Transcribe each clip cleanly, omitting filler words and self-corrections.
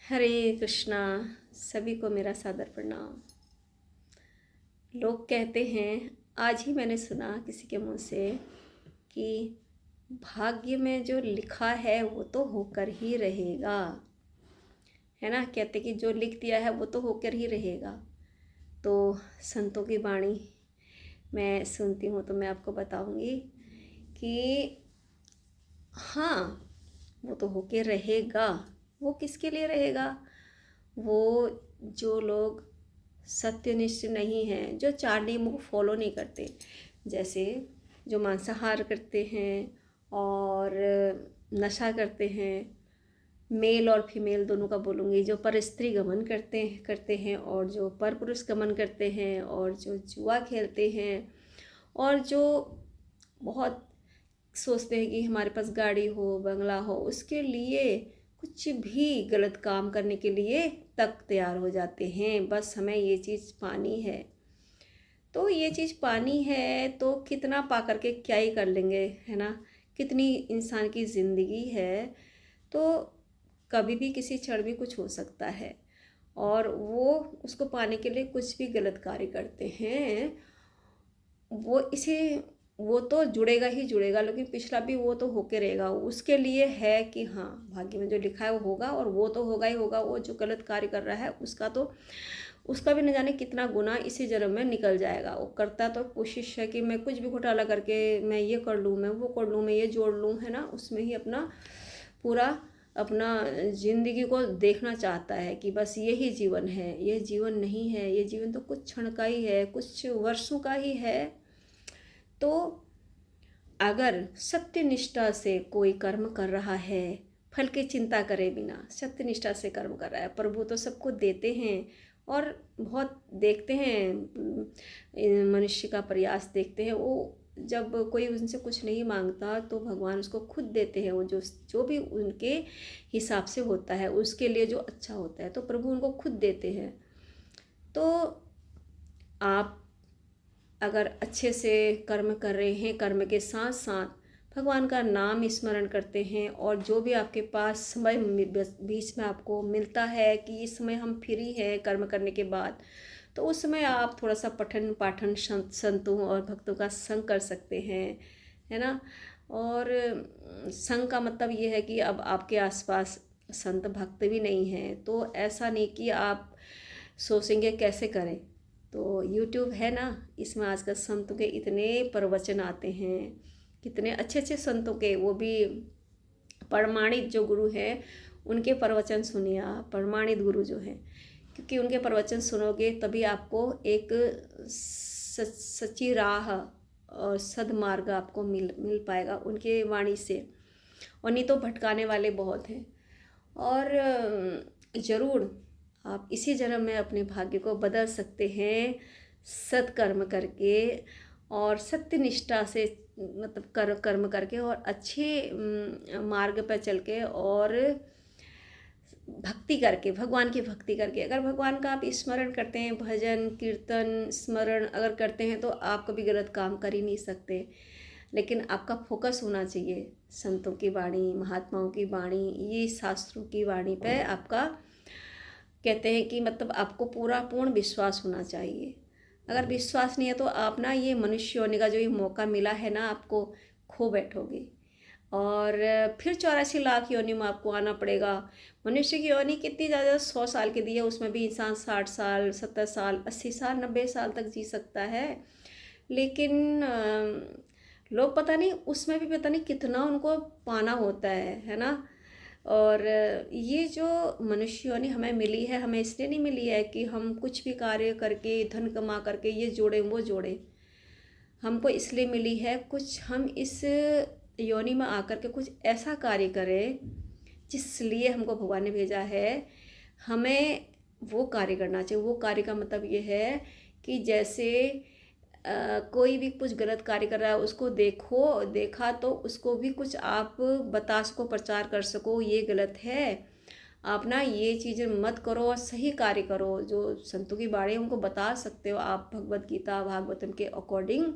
हरे कृष्णा। सभी को मेरा सादर प्रणाम। लोग कहते हैं, आज ही मैंने सुना किसी के मुंह से कि भाग्य में जो लिखा है वो तो होकर ही रहेगा, है ना। कहते कि जो लिख दिया है वो तो होकर ही रहेगा। तो संतों की वाणी मैं सुनती हूँ तो मैं आपको बताऊंगी कि हाँ, वो तो होके रहेगा। वो किसके लिए रहेगा? वो जो लोग सत्यनिष्ठ नहीं हैं, जो चार नियमों को फॉलो नहीं करते, जैसे जो मांसाहार करते हैं और नशा करते हैं, मेल और फीमेल दोनों का बोलूँगी, जो पर स्त्री गमन करते हैं और जो पर पुरुष गमन करते हैं, और जो जुआ खेलते हैं, और जो बहुत सोचते हैं कि हमारे पास गाड़ी हो, बंगला हो, उसके लिए कुछ भी गलत काम करने के लिए तक तैयार हो जाते हैं। बस हमें ये चीज़ पानी है, तो ये चीज़ पानी है तो कितना पा करके क्या ही कर लेंगे, है ना। कितनी इंसान की ज़िंदगी है, तो कभी भी किसी क्षण भी कुछ हो सकता है, और वो उसको पाने के लिए कुछ भी गलत कार्य करते हैं। वो इसे वो तो जुड़ेगा ही जुड़ेगा, लेकिन पिछला भी वो तो होके रहेगा। उसके लिए है कि हाँ, भाग्य में जो लिखा है वो होगा, और वो तो होगा ही होगा। वो जो गलत कार्य कर रहा है उसका तो उसका भी न जाने कितना गुना इसी जन्म में निकल जाएगा। वो करता तो कोशिश है कि मैं कुछ भी घोटाला करके मैं ये कर लूँ, मैं वो कर लूँ, मैं ये जोड़ लूँ, है ना। उसमें ही अपना पूरा अपना जिंदगी को देखना चाहता है कि बस यही जीवन है। ये जीवन नहीं है, ये जीवन तो कुछ क्षण का ही है, कुछ वर्षों का ही है। तो अगर सत्यनिष्ठा से कोई कर्म कर रहा है, फल की चिंता करे बिना सत्यनिष्ठा से कर्म कर रहा है, प्रभु तो सबको देते हैं। और बहुत देखते हैं, मनुष्य का प्रयास देखते हैं। वो जब कोई उनसे कुछ नहीं मांगता तो भगवान उसको खुद देते हैं। वो जो जो भी उनके हिसाब से होता है, उसके लिए जो अच्छा होता है, तो प्रभु उनको खुद देते हैं। तो आप अगर अच्छे से कर्म कर रहे हैं, कर्म के साथ साथ भगवान का नाम स्मरण करते हैं, और जो भी आपके पास समय बीच में आपको मिलता है कि इस समय हम फ्री हैं कर्म करने के बाद, तो उस समय आप थोड़ा सा पठन पाठन संतों और भक्तों का संग कर सकते हैं, है ना। और संग का मतलब ये है कि अब आपके आसपास संत भक्त भी नहीं हैं, तो ऐसा नहीं कि आप सोचेंगे कैसे करें। तो यूट्यूब है ना, इसमें आजकल संतों के इतने प्रवचन आते हैं, कितने अच्छे अच्छे संतों के, वो भी प्रमाणित जो गुरु हैं उनके प्रवचन सुनिए आप, प्रमाणित गुरु जो हैं। क्योंकि उनके प्रवचन सुनोगे तभी आपको एक सच्ची राह और सदमार्ग आपको मिल पाएगा उनके वाणी से। और नहीं तो भटकाने वाले बहुत हैं। और ज़रूर आप इसी जन्म में अपने भाग्य को बदल सकते हैं, सत्कर्म करके और सत्यनिष्ठा से, मतलब कर्म करके, और अच्छे मार्ग पर चल के, और भक्ति करके, भगवान की भक्ति करके। अगर भगवान का आप स्मरण करते हैं, भजन कीर्तन स्मरण अगर करते हैं, तो आप कभी गलत काम कर ही नहीं सकते। लेकिन आपका फोकस होना चाहिए संतों की वाणी, महात्माओं की वाणी, ये शास्त्रों की वाणी पे आपका, कहते हैं कि मतलब आपको पूरा पूर्ण विश्वास होना चाहिए। अगर विश्वास नहीं है तो आप ना ये मनुष्य होने का जो ये मौका मिला है ना, आपको खो बैठोगे, और फिर 84 लाख योनि में आपको आना पड़ेगा। मनुष्य की योनि कितनी ज़्यादा, 100 साल की दी है, उसमें भी इंसान 60 साल 70 साल 80 साल 90 साल तक जी सकता है। लेकिन लोग पता नहीं उसमें भी पता नहीं कितना उनको पाना होता है ना। और ये जो मनुष्य योनि हमें मिली है, हमें इसलिए नहीं मिली है कि हम कुछ भी कार्य करके धन कमा करके ये जोड़ें वो जोड़ें। हमको इसलिए मिली है, कुछ हम इस योनि में आकर के कुछ ऐसा कार्य करें जिस लिए हमको भगवान ने भेजा है। हमें वो कार्य करना चाहिए। वो कार्य का मतलब ये है कि जैसे कोई भी कुछ गलत कार्य कर रहा है, उसको देखा तो उसको भी कुछ आप बता सको, प्रचार कर सको, ये गलत है, आप ना ये चीज़ें मत करो और सही कार्य करो। जो संतों की बाणी उनको बता सकते हो आप, भगवत गीता भागवतम के अकॉर्डिंग,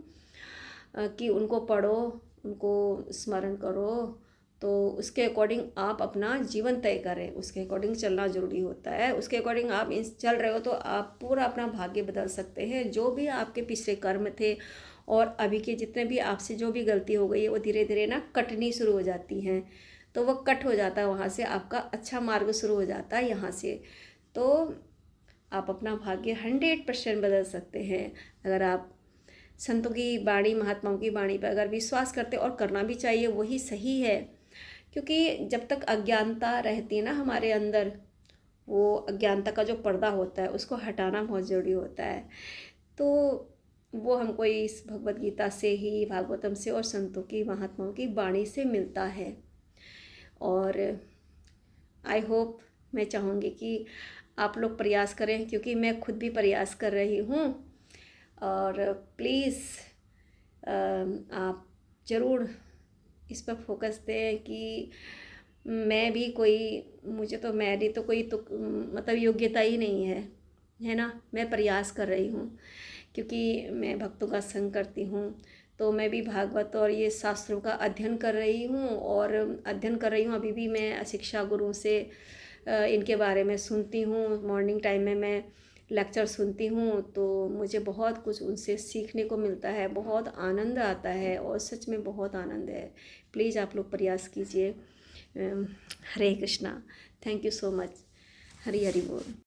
कि उनको पढ़ो, उनको स्मरण करो, तो उसके अकॉर्डिंग आप अपना जीवन तय करें, उसके अकॉर्डिंग चलना ज़रूरी होता है। उसके अकॉर्डिंग आप चल रहे हो तो आप पूरा अपना भाग्य बदल सकते हैं। जो भी आपके पिछले कर्म थे और अभी के जितने भी आपसे जो भी गलती हो गई है वो धीरे धीरे ना कटनी शुरू हो जाती हैं। तो वो कट हो जाता है, वहाँ से आपका अच्छा मार्ग शुरू हो जाता है यहाँ से। तो आप अपना भाग्य 100% बदल सकते हैं अगर आप संतों की वाणी, महात्माओं की वाणी पर अगर विश्वास करते, और करना भी चाहिए, वही सही है। क्योंकि जब तक अज्ञानता रहती है ना हमारे अंदर, वो अज्ञानता का जो पर्दा होता है उसको हटाना बहुत ज़रूरी होता है। तो वो हमको इस भगवत गीता से ही, भागवतम से और संतों की, महात्माओं की वाणी से मिलता है। और आई होप, मैं चाहूँगी कि आप लोग प्रयास करें, क्योंकि मैं खुद भी प्रयास कर रही हूँ। और प्लीज़ आप ज़रूर इस पर फोकस दें कि मैं भी कोई, मुझे तो, मेरी तो कोई तो मतलब योग्यता ही नहीं है ना। मैं प्रयास कर रही हूँ क्योंकि मैं भक्तों का संग करती हूँ। तो मैं भी भागवत और ये शास्त्रों का अध्ययन कर रही हूँ, और अध्ययन कर रही हूँ। अभी भी मैं शिक्षा गुरु से इनके बारे में सुनती हूँ। मॉर्निंग टाइम में मैं लेक्चर सुनती हूँ, तो मुझे बहुत कुछ उनसे सीखने को मिलता है, बहुत आनंद आता है, और सच में बहुत आनंद है। प्लीज़ आप लोग प्रयास कीजिए। Hare Krishna. Thank you so much. Hari Hari बोल।